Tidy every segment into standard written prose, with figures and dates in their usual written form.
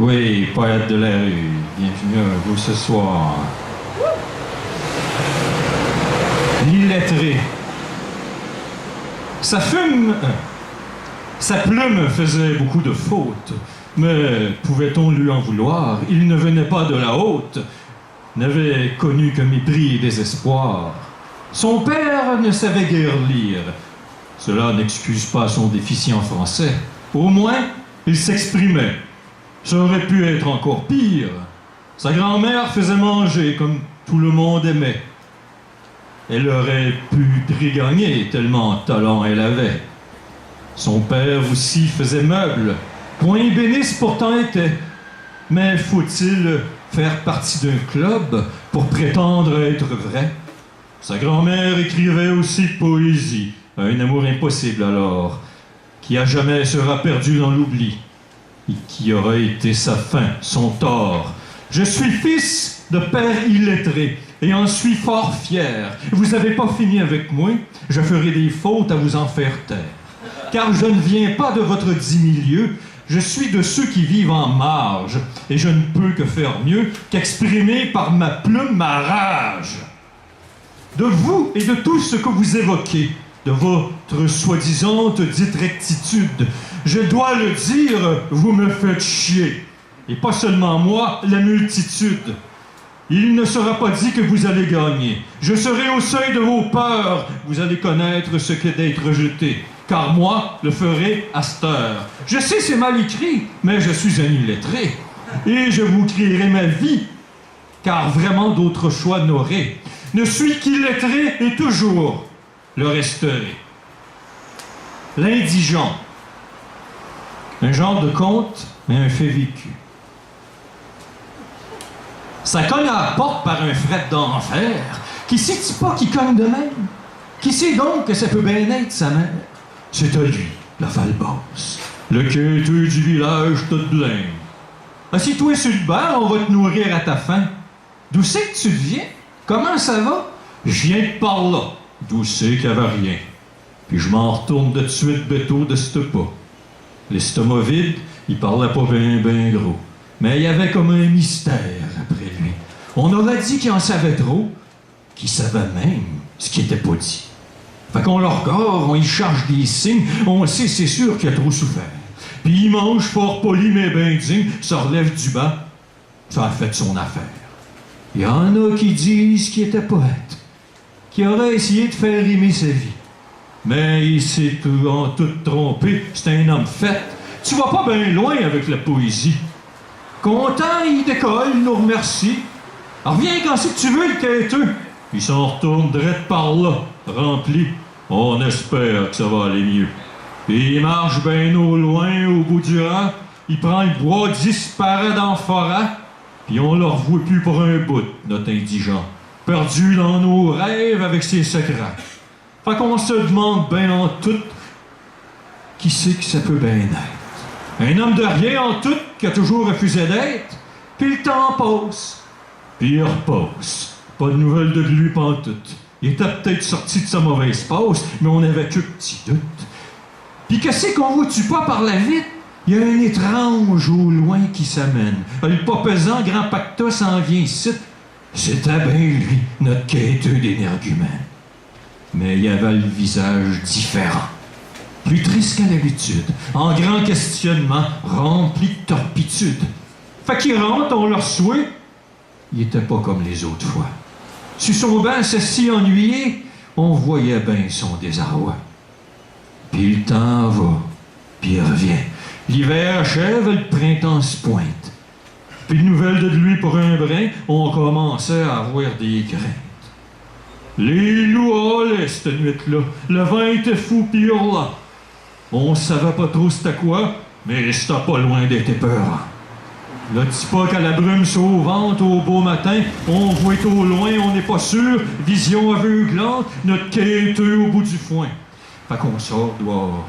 Oui, poète de la rue, bienvenue à vous ce soir. L'illettré. Sa plume faisait beaucoup de fautes, mais pouvait-on lui en vouloir? Il ne venait pas de la haute, n'avait connu que mépris et désespoir. Son père ne savait guère lire. Cela n'excuse pas son déficient français. Au moins, il s'exprimait. Ça aurait pu être encore pire. Sa grand-mère faisait manger comme tout le monde aimait. Elle aurait pu trigagner tellement talent elle avait. Son père aussi faisait meuble. Point bénisse pourtant était. Mais faut-il faire partie d'un club pour prétendre être vrai? Sa grand-mère écrivait aussi poésie, un amour impossible alors, qui à jamais sera perdu dans l'oubli, et qui aura été sa fin, son tort. Je suis fils de père illettré, et en suis fort fier. Vous avez pas fini avec moi, je ferai des fautes à vous en faire taire. Car je ne viens pas de votre dix-milieu, je suis de ceux qui vivent en marge, et je ne peux que faire mieux qu'exprimer par ma plume ma rage. De vous et de tout ce que vous évoquez, de votre soi-disant dite rectitude, je dois le dire, vous me faites chier. Et pas seulement moi, la multitude. Il ne sera pas dit que vous allez gagner. Je serai au seuil de vos peurs. Vous allez connaître ce qu'est d'être rejeté. Car moi, le ferai à cette heure. Je sais, c'est mal écrit, mais je suis un illettré. Et je vous crierai ma vie, car vraiment d'autres choix n'aurai. Ne suis qu'illettré et toujours le resterai. L'indigent. Un genre de conte, mais un fait vécu. Ça cogne à la porte par un fret d'enfer. Qui sait-il pas qui cogne de même? Qui sait donc que ça peut bien être sa mère? C'est à lui, la falbasse, le quêteux du village tout blême. Assis-toi sur le banc, on va te nourrir à ta faim. D'où c'est que tu viens? Comment ça va? Je viens de par là. D'où c'est qu'il n'y avait rien. Puis je m'en retourne de suite béto de ce pas. L'estomac vide, il parlait pas ben gros. Mais il y avait comme un mystère après lui. On aurait dit qu'il en savait trop, qu'il savait même ce qui était pas dit. Fait qu'on le regarde, on y charge des signes, on sait, c'est sûr qu'il a trop souffert. Puis il mange fort poli mais ben digne, se relève du banc, ça a fait son affaire. Il y en a qui disent qu'il était poète, qui aurait essayé de faire rimer sa vie. Mais il s'est en tout trompé, c'est un homme fait. Tu vas pas bien loin avec la poésie. Content, il décolle, il nous remercie. Alors viens quand c'est que tu veux, le quêteux. Il s'en retourne direct par là, rempli. On espère que ça va aller mieux. Puis il marche bien au loin, au bout du rang. Il prend le bois, disparaît dans le forêt. Puis on le revoit plus pour un bout, notre indigent. Perdu dans nos rêves avec ses secrets. Fait qu'on se demande bien en tout qui c'est que ça peut bien être. Un homme de rien en tout qui a toujours refusé d'être. Puis le temps passe. Puis il repasse. Pas de nouvelles de lui pantoute. Il était peut-être sorti de sa mauvaise passe, mais on avait que petit doute. Puis que c'est qu'on voit-tu pas par la vitre? Il y a un étrange au loin qui s'amène. Le pas pesant, grand pacta s'en vient ici. C'était bien lui, notre quêteux d'énergumène. Mais il avait le visage différent. Plus triste qu'à l'habitude, en grand questionnement, rempli de torpitude. Fait qu'il rentre, on le reçoit. Il était pas comme les autres fois. Sur son banc, si ennuyé, on voyait bien son désarroi. Puis le temps va, puis il revient. L'hiver achève, le printemps se pointe. Puis de nouvelles de lui pour un brin, on commençait à avoir des craintes. Les loups rôlaient cette nuit-là. Le vent était fou pis hurlant. On savait pas trop c'était quoi, mais c'était pas loin d'être épeurant. Là, dis pas qu'à la brume sauvante, au beau matin, on voit au loin, on n'est pas sûr, vision aveuglante, notre quêteux au bout du foin. Fait qu'on sort dehors.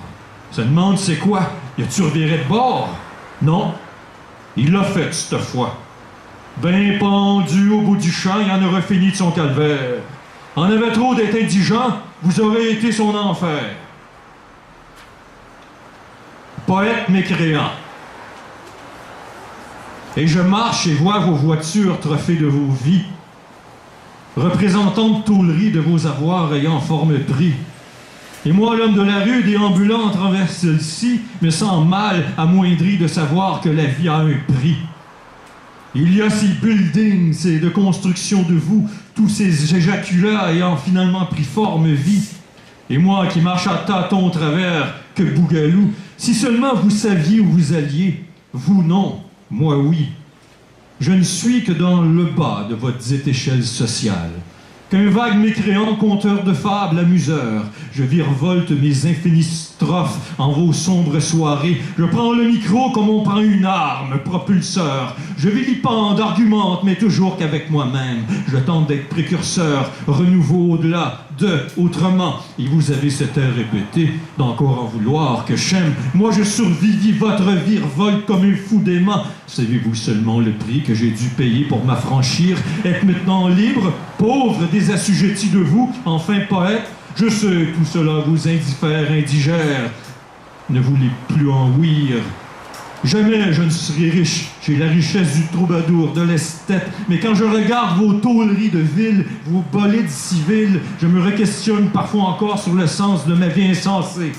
Se demande c'est quoi? Y a-tu reviré de bord? Non. Il l'a fait cette fois. Ben pendu au bout du champ, il en aurait fini de son calvaire. En avait trop d'être indigent, vous aurez été son enfer. Poète mécréant. Et je marche et vois vos voitures trophées de vos vies, représentant de tôlerie de vos avoirs ayant forme prix. Et moi, l'homme de la rue, déambulant à travers celle-ci, me sens mal, amoindri de savoir que la vie a un prix. Il y a ces buildings, ces de construction de vous, tous ces éjaculats ayant finalement pris forme vie. Et moi qui marche à tâtons au travers que Bougalou, si seulement vous saviez où vous alliez, vous non, moi oui. Je ne suis que dans le bas de votre dite échelle sociale, qu'un vague mécréant conteur de fables amuseur. Je virevolte mes infinies strophes en vos sombres soirées. Je prends le micro comme on prend une arme, propulseur. Je vilipende, argumente, mais toujours qu'avec moi-même. Je tente d'être précurseur, renouveau au-delà, autrement. Et vous avez cette air répété d'encore en vouloir que j'aime. Moi je survivis votre virevolte comme un fou d'aimant. Savez-vous seulement le prix que j'ai dû payer pour m'affranchir, être maintenant libre, pauvre, désassujetti de vous, enfin poète? Je sais, tout cela vous indiffère, indigère. Ne voulez plus en ouïr. Jamais je ne serai riche, j'ai la richesse du troubadour, de l'esthète, mais quand je regarde vos tôleries de ville, vos bolides civils, je me re-questionne parfois encore sur le sens de ma vie insensée.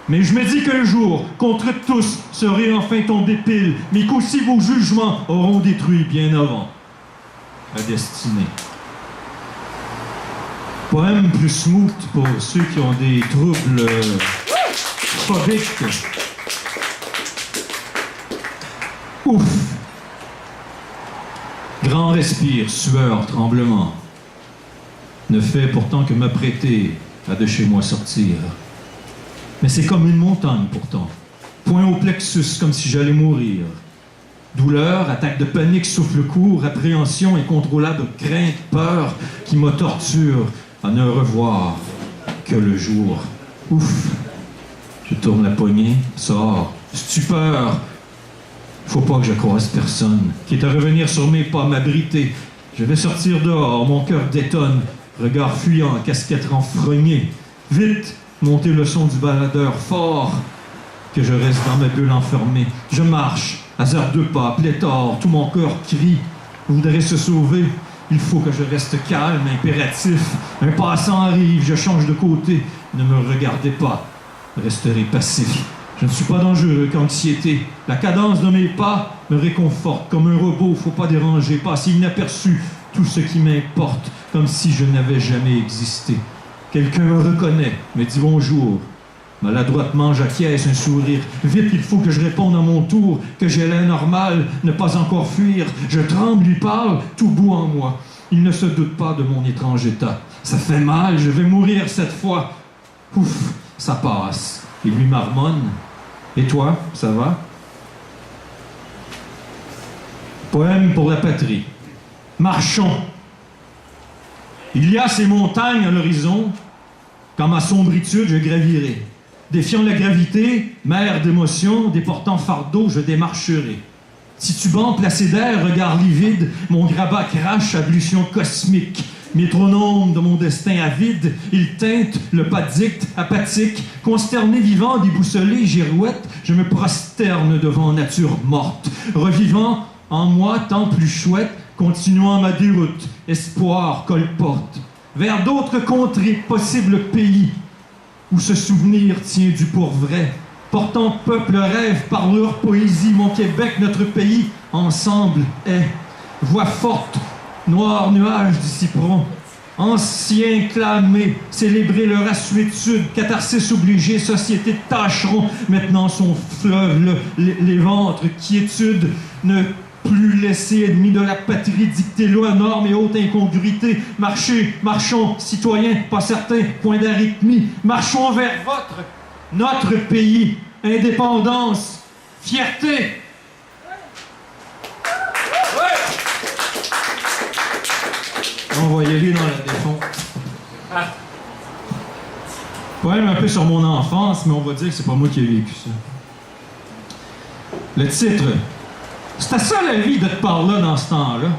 Mais je me dis qu'un jour, contre tous, serait enfin tombé pile, mais qu'aussi vos jugements auront détruit bien avant ma destinée. Poème plus smooth pour ceux qui ont des troubles phobiques. Ouf! Grand respire, sueur, tremblement. Ne fait pourtant que m'apprêter à de chez moi sortir. Mais c'est comme une montagne pourtant. Point au plexus, comme si j'allais mourir. Douleur, attaque de panique, souffle court, appréhension incontrôlable, crainte, peur qui me torture à ne revoir que le jour. Ouf! Je tourne la poignée, sors, stupeur. Faut pas que je croise personne, qui est à revenir sur mes pas, m'abriter. Je vais sortir dehors, mon cœur détonne, regard fuyant, casquette renfrognée. Vite, monter le son du baladeur fort, que je reste dans ma bulle enfermée. Je marche, hasard de pas, pléthore, tout mon cœur crie. Voudrait se sauver, il faut que je reste calme, impératif. Un passant arrive, je change de côté. Ne me regardez pas, resterez passif. Je ne suis pas dangereux qu'anxiété. La cadence de mes pas me réconforte. Comme un robot, faut pas déranger, passer inaperçu tout ce qui m'importe, comme si je n'avais jamais existé. Quelqu'un me reconnaît, me dit bonjour. Maladroitement, j'acquiesce un sourire. Vite, il faut que je réponde à mon tour, que j'ai l'air normal, ne pas encore fuir. Je tremble, lui parle, tout bout en moi. Il ne se doute pas de mon étrange état. Ça fait mal, je vais mourir cette fois. Ouf, ça passe. Il lui marmonne. Et toi, ça va? Poème pour la patrie. Marchons. Il y a ces montagnes à l'horizon, quand ma sombritude je gravirai. Défiant la gravité, mer d'émotions, déportant fardeau, je démarcherai. Titubant, placé d'air, regard livide, mon grabat crache, ablution cosmique. Métronome de mon destin avide, il teinte, le pas dicte, apathique, consterné vivant, déboussolé, girouette, je me prosterne devant nature morte, revivant en moi tant plus chouette, continuant ma déroute, espoir colporte, vers d'autres contrées, possibles pays, où ce souvenir tient du pour vrai, portant peuple rêve par leur poésie, mon Québec, notre pays, ensemble est, voix forte, noir nuage du cypron, anciens clamés, célébrer leur assuétude, catharsis obligée, société de tâcherons, maintenant son fleuve, les ventres, quiétude, ne plus laisser ennemis de la patrie, dicter loi, normes et haute incongruité. Marchez, marchons, citoyens, pas certains, point d'arythmie, marchons vers notre pays, indépendance, fierté. On va y aller dans la défonte. Poème un peu sur mon enfance, mais on va dire que c'est pas moi qui ai vécu ça. Le titre. C'était ça la vie de te parler dans ce temps-là.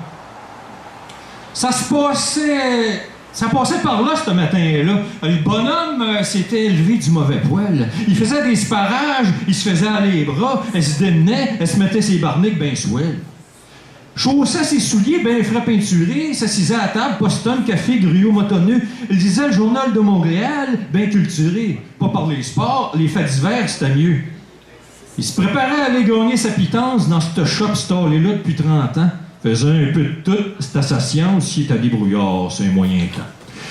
Ça se passait Ça passait par là, ce matin-là. Le bonhomme s'était élevé du mauvais poil. Il faisait des sparages, il se faisait aller les bras, elle se démenait, elle se mettait ses barniques ben swell. Chaussait ses souliers bien frais peinturés, s'assisait à table, postonne, café, gruau, motonneux. Il lisait le journal de Montréal, bien culturé. Pas par les sports, les faits divers, c'était mieux. Il se préparait à aller gagner sa pitance dans ce shop stallé-là depuis 30 ans. Faisait un peu de tout, c'était sa science, il était débrouillard, c'est un moyen temps.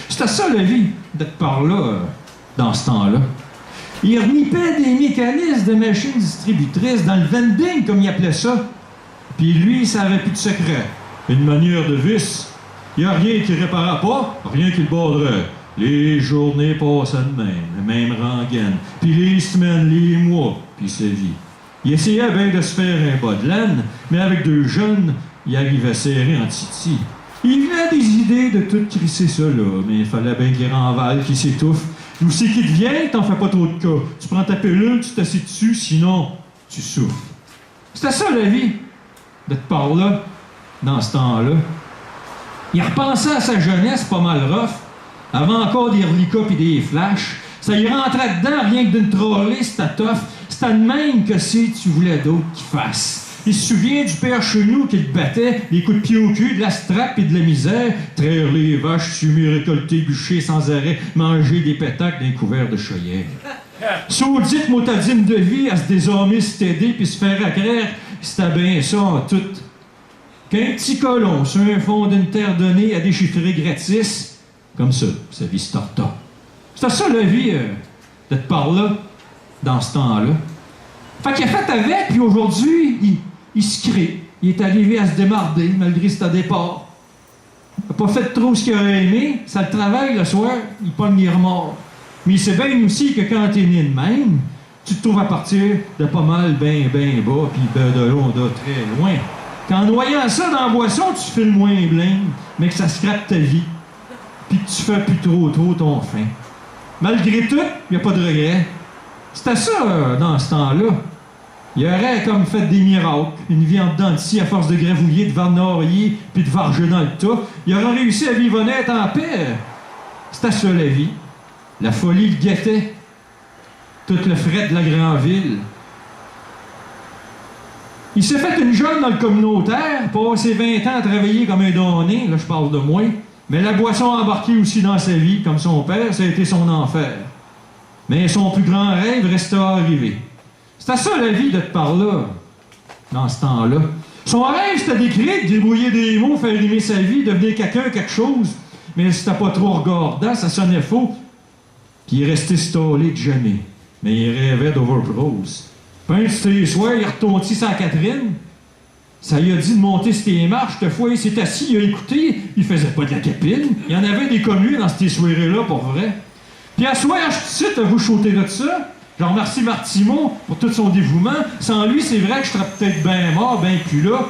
C'était ça la vie, d'être par là, dans ce temps-là. Il renipait des mécanismes de machines distributrices dans le vending, comme il appelait ça. Puis lui, ça avait plus de secret. Une manière de vis. Il n'y a rien qui réparait pas, rien qui le borderait. Les journées passaient de même, le même rengaine. Puis les semaines, les mois, puis sa vie. Il essayait bien de se faire un bas de laine, mais avec deux jeunes, il arrivait serré en titi. Il venait des idées de tout crisser ça, là, mais il fallait bien qu'il renvale, qu'il s'étouffe. D'où c'est qu'il devient, t'en fais pas trop de cas. Tu prends ta pilule, tu t'assieds dessus, sinon, tu souffres. C'était ça, la vie, d'être par là, dans ce temps-là. Il repensait à sa jeunesse pas mal rough, avant encore des reliquats pis des flashs. Ça y rentrait dedans, rien que d'une trollée, c'était tough. C'était de même que si tu voulais d'autres qu'il fasse. Il se souvient du père Chenou qui le battait, des coups de pied au cul, de la strap et de la misère, traire les vaches, fumer, récolter, bûcher sans arrêt, manger des pétacles d'un couvert de chaudière. Saudite motadine de vie à se désarmer, se t'aider puis se faire accraire, c'était bien ça en tout. Qu'un petit colon sur un fond d'une terre donnée à déchiffrer gratis, comme ça, sa vie se torta. C'était ça la vie, d'être par là, dans ce temps-là. Fait qu'il a fait avec, puis aujourd'hui, il se crée. Il est arrivé à se démarder, malgré ce départ. Il n'a pas fait trop ce qu'il aurait aimé. Ça le travaille le soir, il pogne les remords. Mais il sait bien aussi que quand t'es né de même, tu te trouves à partir de pas mal ben bas, puis ben de là, très loin. Qu'en noyant ça dans la boisson, tu fais le moins blême, mais que ça scrape ta vie. Puis que tu fais plus trop ton fin. Malgré tout, il n'y a pas de regret. C'était ça, dans ce temps-là. Il aurait comme fait des miracles. Une vie en dedans de scie à force de gravouiller, de varnorier, puis de varger dans le tas. Il aurait réussi à vivre honnête en paix. C'était ça, la vie. La folie le guettait. Tout le fret de la grande ville. Il s'est fait une jeune dans le communautaire, passé 20 ans à travailler comme un donné, là je parle de moi, mais la boisson a embarqué aussi dans sa vie, comme son père, ça a été son enfer. Mais son plus grand rêve restait à arriver. C'était ça la vie d'être par là, dans ce temps-là. Son rêve, c'était d'écrire, de débrouiller des mots, faire rimer sa vie, devenir quelqu'un, quelque chose. Mais c'était pas trop regardant, ça sonnait faux. Puis il est resté stallé de jamais. Mais il rêvait d'Overprose. Puis un de soirs, il retontit sans Catherine. Ça lui a dit de monter sur tes marches. Cette fois, il s'est assis, il a écouté. Il faisait pas de la capine. Il y en avait des communes dans ces soirées-là, pour vrai. Puis à soir, je suis tout de suite à vous chauter de ça. Je remercie Martimon pour tout son dévouement. Sans lui, c'est vrai que je serais peut-être bien mort, bien plus là.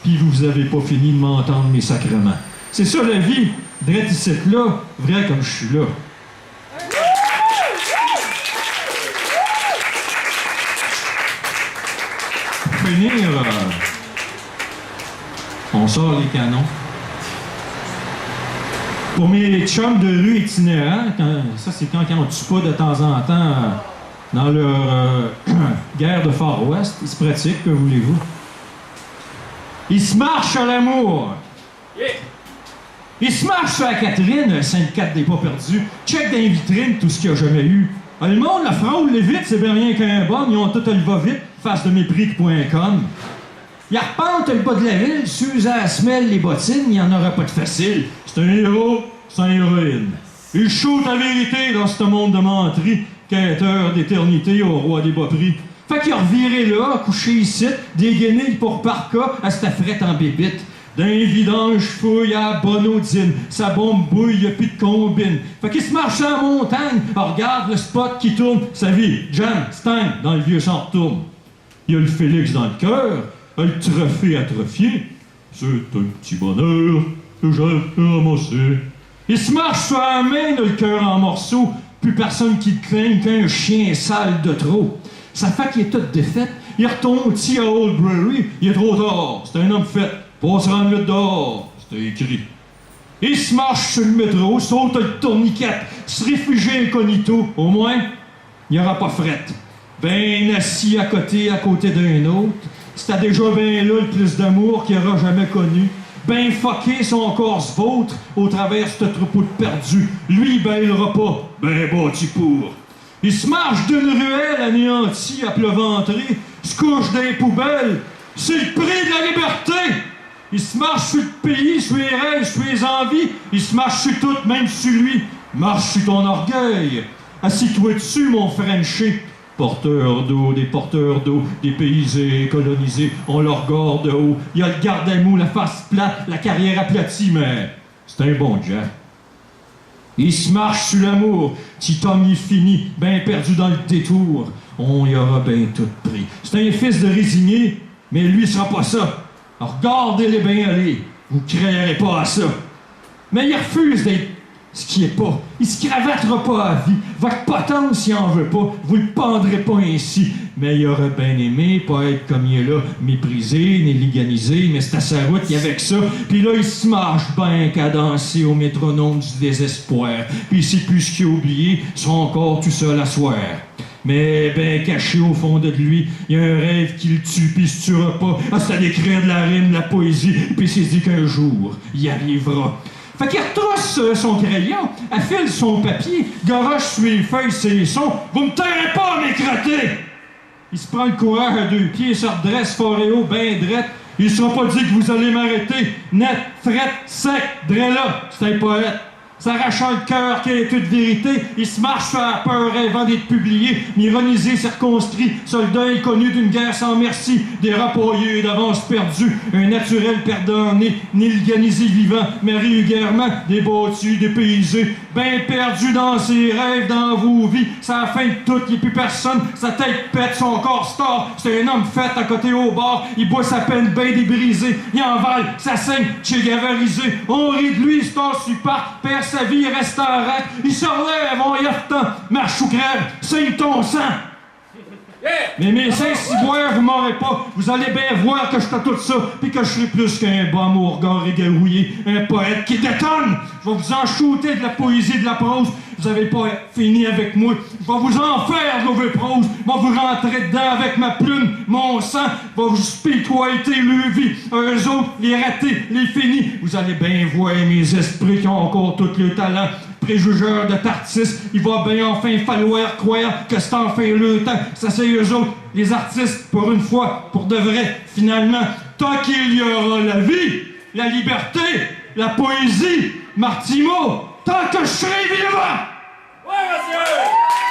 Puis vous avez pas fini de m'entendre, mes sacrements. C'est ça la vie. Drette ici là, vrai comme je suis là. Pour finir, on sort les canons. Pour mes chums de rue itinérants, ça c'est quand on tue pas de temps en temps dans leur guerre de Far West, ils se pratiquent, que voulez-vous. Ils se marchent à l'amour. Yeah. Ils se marchent sur la Catherine, Sainte-Cat des pas perdus. Check dans les vitrines tout ce qu'il y a jamais eu. Le monde, la fraude, les vite, c'est bien rien qu'un bon. Ils ont tout le va-vite, face de mépris.com. Ils arpentent le bas de la ville, s'usent à la semelle, les bottines, il n'y en aura pas de facile. C'est un héros, c'est une héroïne. Il shoot la vérité dans ce monde de menterie, quêteur d'éternité au roi des bas prix. Fait qu'il a reviré là, couché ici, dégainé pour parka à cette frette en bébite. D'un vidange fouille à Bonodine, sa bombe bouille, y'a plus de combine. Fait qu'il se marche en montagne, regarde le spot qui tourne, sa vie, jam, stang, dans le vieux champ retourne. Il y a le Félix dans le cœur, le trophée atrophié. C'est un petit bonheur que j'ai ramassé. Il se marche sur la main, le cœur en morceaux, plus personne qui le craigne qu'un chien sale de trop. Sa fac est toute défaite, il retourne aussi à Oldbury, il est trop tard, c'est un homme fait. Passera en nuit dehors, c'était écrit. Il se marche sur le métro, saute le tourniquet, se réfugie incognito. Au moins, il n'y aura pas fret. Ben assis à côté d'un autre. C'était déjà ben là le plus d'amour qu'il aura jamais connu. Ben fucké son corps se vautre au travers ce troupeau de perdus. Lui, ben il aura pas. Ben bâti pour. Il se marche d'une ruelle anéantie à pleuventrée, se couche dans les poubelles. C'est le prix de la liberté! Il se marche sur le pays, sur les rêves, sur les envies. Il se marche sur tout, même sur lui. Marche sur ton orgueil. Assis-toi dessus, mon Frenché. Porteur d'eau, des paysés colonisés, on leur garde de haut. Il y a le garde à mou, la face plate, la carrière aplatie, mais c'est un bon Jack. Il se marche sur l'amour, petit homme il finit, ben perdu dans le détour. On y aura ben tout pris. C'est un fils de résigné, mais lui sera pas ça. Alors regardez-les bien aller, vous créerez pas à ça. Mais il refuse d'être ce qui est pas. Il se cravatera pas à vie. Votre potence, il en veut pas. Vous le pendrez pas ainsi. Mais il aurait bien aimé pas être comme il est là, méprisé, ni liganisé, mais c'est à sa route, il y avait que ça. Puis là, il se marche bien qu'à danser au métronome du désespoir. Puis il sait plus ce qu'il a oublié, il sera encore tout seul à soir. Mais ben caché au fond de lui, il y a un rêve qui le tue, puis il se tuera pas. Ah, c'est à d'écrire de la rime, de la poésie, puis il s'est dit qu'un jour, il y arrivera. Fait qu'il retrousse son crayon, affile son papier, garoche sur les feuilles ses sons. Vous me tairez pas, mes crottés! Il se prend le courage à deux pieds, se redresse fort et haut, ben drette. Il sera pas dit que vous allez m'arrêter. Net, frette, sec, là. C'est un poète. S'arrachant le cœur qui est toute vérité, il se marche sur la peur rêvant d'être publié, ironisé, circonscrit, soldat inconnu d'une guerre sans merci, des rapaillés d'avance perdus, un naturel perdant né, nilganisé vivant, mais régulièrement débattu, dépaysé, ben perdu dans ses rêves, dans vos vies, c'est la fin de tout, il n'y a plus personne, sa tête pète, son corps star, c'est un homme fait à côté au bar, il boit sa peine ben débrisée, il envale, ça saigne, Che Guevarisé, on rit de lui, star super, perd sa vie, il reste en rack, il se relève, on y a le temps, marche ou crève, saigne ton sang. Mais mes Saint-Ciboire, vous m'aurez pas. Vous allez bien voir que je fais tout ça, puis que je suis plus qu'un bum au regard égarouillé, un poète qui détonne. Je vais vous en shooter de la poésie, de la prose. Vous avez pas fini avec moi. Je vais vous en faire de mauvais prose. Je vais vous rentrer dedans avec ma plume, mon sang. Je vais vous spiritualité, le vie. Eux autres, les ratés, les finis. Vous allez bien voir mes esprits qui ont encore tout le talent. Préjugeurs de tartistes, il va bien enfin falloir croire que c'est enfin le temps. Ça c'est eux autres, les artistes, pour une fois, pour de vrai, finalement, tant qu'il y aura la vie, la liberté, la poésie, Martimo, tant que je serai vivant! Ouais, monsieur!